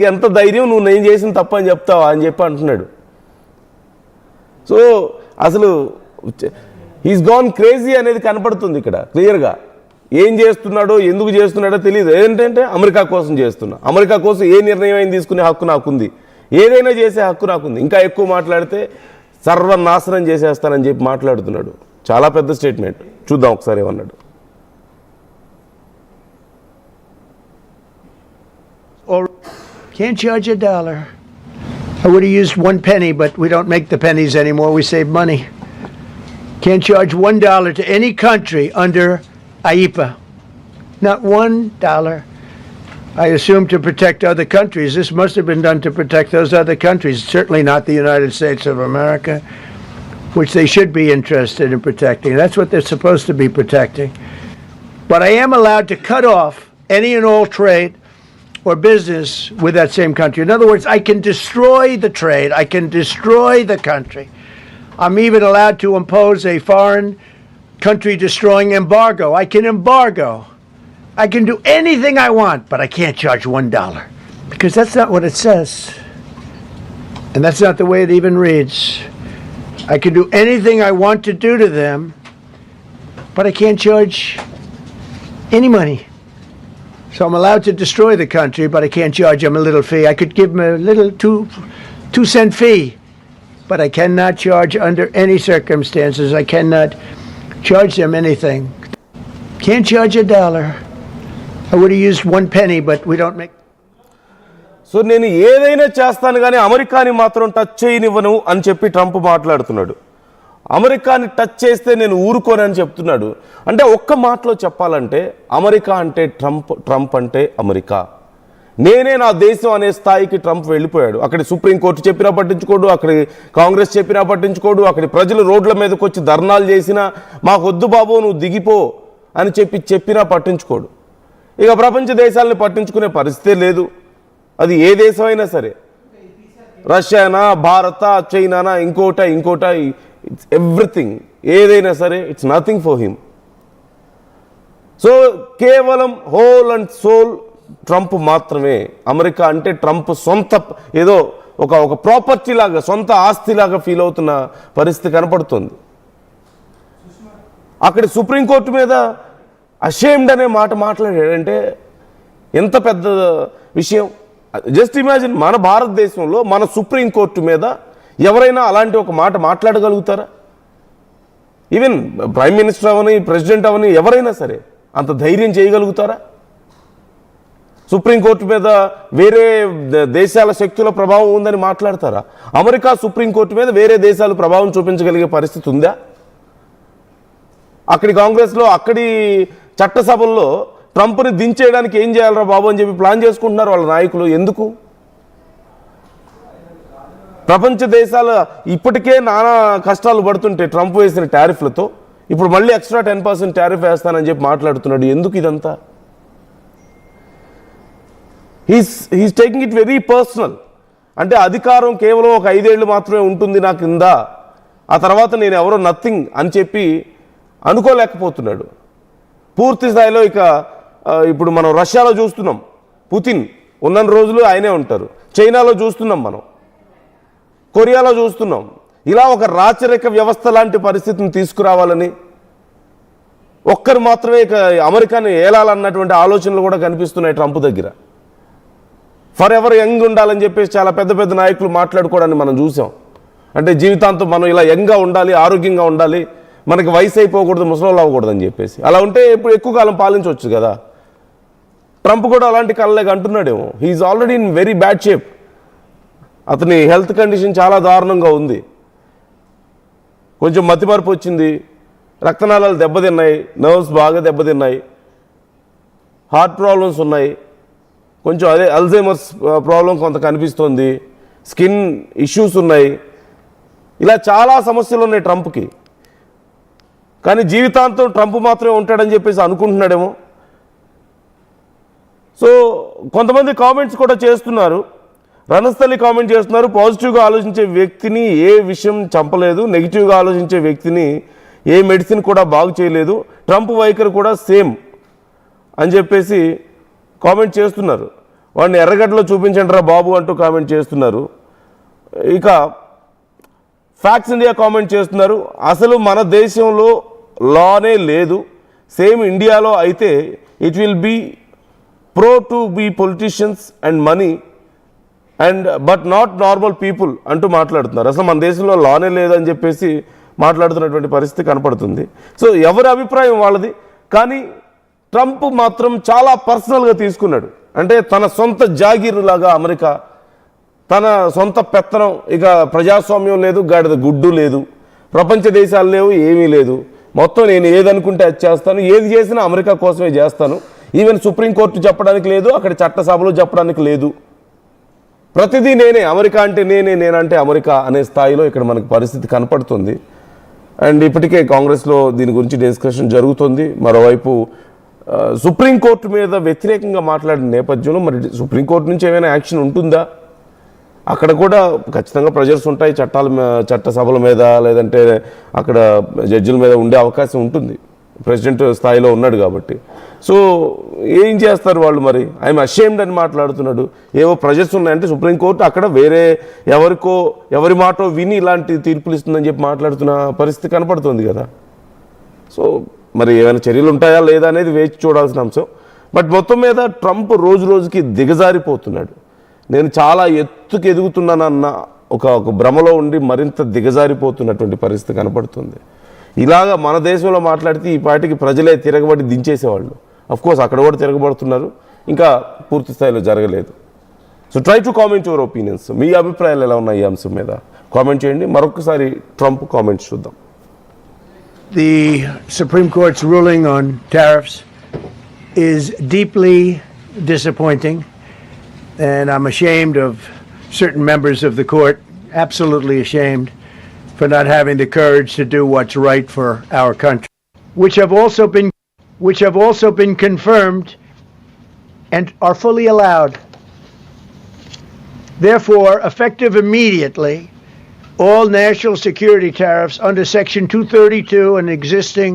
ఎంత ధైర్యం నువ్వు నేను చేసిన తప్ప అని చెప్తావా అని చెప్పి అంటున్నాడు. సో అసలు హీస్ గాన్ క్రేజీ అనేది కనపడుతుంది ఇక్కడ క్లియర్గా. ఏం చేస్తున్నాడో ఎందుకు చేస్తున్నాడో తెలియదు. ఏంటంటే అమెరికా కోసం చేస్తున్నా, అమెరికా కోసం ఏ నిర్ణయం అయినా తీసుకునే హక్కు నాకుంది, ఏదైనా చేసే హక్కు నాకుంది. ఇంకా ఎక్కువ మాట్లాడితే సర్వనాశనం చేసేస్తానని చెప్పి మాట్లాడుతున్నాడు. చాలా పెద్ద స్టేట్మెంట్. చూద్దాం ఒకసారి ఏమన్నాడు. Can't charge $1. I would have used 1 penny, but we don't make the pennies anymore. We save money. Can't charge $1 to any country under IEPA. Not $1. I assume to protect other countries. This must have been done to protect those other countries. Certainly not the United States of America, which they should be interested in protecting. That's what they're supposed to be protecting. But I am allowed to cut off any and all trade or business with that same country. In other words, I can destroy the trade. I can destroy the country. I'm even allowed to impose a foreign country destroying embargo. I can embargo. I can do anything I want, but I can't charge $1 because that's not what it says. And that's not the way it even reads. I can do anything I want to do to them, but I can't charge any money. So I'm allowed to destroy the country, but I can't charge them a little fee. I could give them a little 2-cent fee, but I cannot charge under any circumstances. I cannot charge them anything. Can't charge $1. I would have used 1 penny, but we don't make. So నేను ఏదైనా చేస్తాను కానీ అమెరికాని మాత్రం touch చేయనివ్వను అని చెప్పి Trump మాట్లాడుతున్నాడు. అమెరికాని touch చేస్తే నేను ఊరుకోనని చెప్తున్నాడు. అంటే ఒక్క మాటలో చెప్పాలంటే అమెరికా అంటే ట్రంప్ అంటే అమెరికా. నేనే నా దేశం అనే స్థాయికి ట్రంప్ వెళ్ళిపోయాడు. అక్కడి సుప్రీంకోర్టు చెప్పినా పట్టించుకోడు, అక్కడి కాంగ్రెస్ చెప్పినా పట్టించుకోడు, అక్కడి ప్రజలు రోడ్ల మీదకి వచ్చి ధర్నాలు చేసినా మాకొద్దు బాబు నువ్వు దిగిపో అని చెప్పినా పట్టించుకోడు. ఇక ప్రపంచ దేశాలని పట్టించుకునే పరిస్థితే లేదు. అది ఏ దేశమైనా సరే, రష్యానా, భారత, చైనానా, ఇంకోట ఇట్స్ ఎవ్రీథింగ్. ఏదైనా సరే it's nothing for him. So కేవలం హోల్ అండ్ సోల్ ట్రంప్ మాత్రమే. అమెరికా అంటే ట్రంప్ సొంత ఏదో ఒక ప్రాపర్టీ లాగా, సొంత ఆస్తిలాగా ఫీల్ అవుతున్న పరిస్థితి కనపడుతుంది. అక్కడ సుప్రీంకోర్టు మీద అషేమ్డ్ అనే మాట మాట్లాడాడంటే ఎంత పెద్ద విషయం. జస్ట్ ఇమాజిన్, మన భారతదేశంలో మన సుప్రీంకోర్టు మీద ఎవరైనా అలాంటి ఒక మాట మాట్లాడగలుగుతారా? ఈవెన్ ప్రైమ్ మినిస్టర్ అవని, ప్రెసిడెంట్ అవని, ఎవరైనా సరే అంత ధైర్యం చేయగలుగుతారా? సుప్రీంకోర్టు మీద వేరే దేశాల శక్తుల ప్రభావం ఉందని మాట్లాడతారా? అమెరికా సుప్రీంకోర్టు మీద వేరే దేశాలు ప్రభావం చూపించగలిగే పరిస్థితి ఉందా? అక్కడి కాంగ్రెస్లో, అక్కడి చట్టసభల్లో ట్రంప్ని దించేయడానికి ఏం చేయాలరా బాబు అని చెప్పి ప్లాన్ చేసుకుంటున్నారు వాళ్ళ నాయకులు. ఎందుకు? ప్రపంచ దేశాలు ఇప్పటికే నానా కష్టాలు పడుతుంటే ట్రంప్ వేసిన టారిఫ్లతో ఇప్పుడు మళ్ళీ ఎక్స్ట్రా 10% టారిఫ్ వేస్తానని చెప్పి మాట్లాడుతున్నాడు. ఎందుకు ఇదంతా? He's taking it very personal. అంటే అధికారం కేవలం ఒక 5 ఏళ్ళు మాత్రమే ఉంటుంది నా కింద, ఆ తర్వాత నేను ఎవరో నథింగ్ అని చెప్పి అనుకోలేకపోతున్నాడు పూర్తి స్థాయిలో. ఇప్పుడు మనం రష్యాలో చూస్తున్నాం, పుతిన్ ఉన్న రోజులు ఆయనే ఉంటారు. చైనాలో చూస్తున్నాం, మనం కొరియాలో చూస్తున్నాం. ఇలా ఒక రాచరిక వ్యవస్థ లాంటి పరిస్థితిని తీసుకురావాలని, ఒక్కరు మాత్రమే అమెరికాని ఏలాలన్నటువంటి ఆలోచనలు కూడా కనిపిస్తున్నాయి ట్రంప్ దగ్గర. ఫర్ ఎవర్ యంగ్ ఉండాలని చెప్పేసి చాలా పెద్ద పెద్ద నాయకులు మాట్లాడుకోవడాన్ని మనం చూసాం. అంటే జీవితాంతం మనం ఇలా యంగ్గా ఉండాలి, ఆరోగ్యంగా ఉండాలి, మనకి వయసు అయిపోకూడదు, ముసలోళ్ళు అవ్వకూడదు అని చెప్పేసి. అలా ఉంటే ఇప్పుడు ఎక్కువ కాలం పాలించవచ్చు కదా. ట్రంప్ కూడా అలాంటి కళ్ళలేక అంటున్నాడేమో. He's already in very bad shape. అతని హెల్త్ కండిషన్ చాలా దారుణంగా ఉంది. కొంచెం మతిమరుపు వచ్చింది, రక్తనాళాలు దెబ్బతిన్నాయి, నర్వ్స్ బాగా దెబ్బతిన్నాయి, హార్ట్ ప్రాబ్లమ్స్ ఉన్నాయి, కొంచెం అదే అల్జైమర్స్ ప్రాబ్లం కొంత కనిపిస్తోంది, స్కిన్ ఇష్యూస్ ఉన్నాయి. ఇలా చాలా సమస్యలు ఉన్నాయి ట్రంప్కి. కానీ జీవితాంతం ట్రంప్ మాత్రమే ఉంటాడని చెప్పేసి అనుకుంటున్నాడేమో. సో కొంతమంది కామెంట్స్ కూడా చేస్తున్నారు. రణస్థలి కామెంట్ చేస్తున్నారు, పాజిటివ్గా ఆలోచించే వ్యక్తిని ఏ విషయం చంపలేదు, నెగిటివ్గా ఆలోచించే వ్యక్తిని ఏ మెడిసిన్ కూడా బాగు చేయలేదు, ట్రంప్ వైఖరి కూడా సేమ్ అని చెప్పేసి కామెంట్ చేస్తున్నారు. వాడిని ఎర్రగడ్డలో చూపించండి రా బాబు అంటూ కామెంట్ చేస్తున్నారు. ఇక ఫ్యాక్ట్స్ ఇండియా కామెంట్ చేస్తున్నారు, అసలు మన దేశంలో లానే లేదు, సేమ్ ఇండియాలో అయితే it will be pro to be politicians and money and but not normal people అంటూ మాట్లాడుతున్నారు. అసలు మన దేశంలో లానే లేదని చెప్పేసి మాట్లాడుతున్నటువంటి పరిస్థితి కనపడుతుంది. సో ఎవరి అభిప్రాయం వాళ్ళది. కానీ ట్రంప్ మాత్రం చాలా పర్సనల్గా తీసుకున్నాడు. అంటే తన సొంత జాగీరులాగా అమెరికా, తన సొంత పెత్తనం, ఇక ప్రజాస్వామ్యం లేదు, గాడిద గుడ్డు లేదు, ప్రపంచ దేశాలు లేవు, ఏమీ లేదు, మొత్తం నేను ఏదనుకుంటే అది చేస్తాను, ఏది చేసినా అమెరికా కోసమే చేస్తాను, ఈవెన్ సుప్రీంకోర్టు చెప్పడానికి లేదు, అక్కడ చట్టసభలు చెప్పడానికి లేదు, ప్రతిదీ నేనే, అమెరికా అంటే నేనే, నేనంటే అమెరికా అనే స్థాయిలో ఇక్కడ మనకు పరిస్థితి కనపడుతుంది. అండ్ ఇప్పటికే కాంగ్రెస్లో దీని గురించి డిస్కషన్ జరుగుతుంది. మరోవైపు సుప్రీంకోర్టు మీద వ్యతిరేకంగా మాట్లాడిన నేపథ్యంలో మరి సుప్రీంకోర్టు నుంచి ఏమైనా యాక్షన్ ఉంటుందా? అక్కడ కూడా ఖచ్చితంగా ప్రెజర్స్ ఉంటాయి, చట్టసభల మీద, లేదంటే అక్కడ జడ్జిల మీద ఉండే అవకాశం ఉంటుంది. ప్రెసిడెంట్ స్థాయిలో ఉన్నాడు కాబట్టి. సో ఏం చేస్తారు వాళ్ళు? మరి ఐఎమ్ అషేమ్డ్ అని మాట్లాడుతున్నాడు. ఏవో ప్రెజర్స్ ఉన్నాయంటే సుప్రీంకోర్టు అక్కడ వేరే ఎవరి మాటో విని ఇలాంటి తీర్పులు ఇస్తుందని చెప్పి మాట్లాడుతున్న పరిస్థితి కనపడుతుంది కదా. సో మరి ఏమైనా చర్యలు ఉంటాయా లేదా అనేది వేచి చూడాల్సిన అంశం. బట్ మొత్తం మీద ట్రంప్ రోజు రోజుకి దిగజారిపోతున్నాడు. నేను చాలా ఎత్తుకు ఎదుగుతున్నానన్న ఒక భ్రమలో ఉండి మరింత దిగజారిపోతున్నటువంటి పరిస్థితి కనపడుతుంది. ఇలాగా మన దేశంలో మాట్లాడితే ఈ పార్టీకి ప్రజలే తిరగబడి దించేసేవాళ్ళు. అఫ్కోర్స్ అక్కడ కూడా తిరగబడుతున్నారు, ఇంకా పూర్తి స్థాయిలో జరగలేదు. So try to comment your opinions. మీ అభిప్రాయాలు ఎలా ఉన్నాయి ఈ అంశం మీద కామెంట్ చేయండి. మరొకసారి ట్రంప్ కామెంట్స్ చూద్దాం. The Supreme Court's ruling on tariffs is deeply disappointing, and I'm ashamed of certain members of the court, absolutely ashamed, for not having the courage to do what's right for our country, which have also been confirmed and are fully allowed. Therefore, effective immediately, all national security tariffs under Section 232 and existing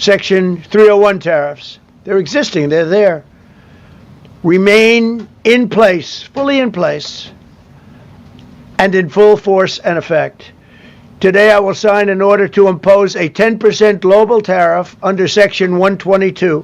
Section 301 tariffs, they're existing, they're there, remain in place, fully in place, and in full force and effect. Today, I will sign an order to impose a 10% global tariff under Section 122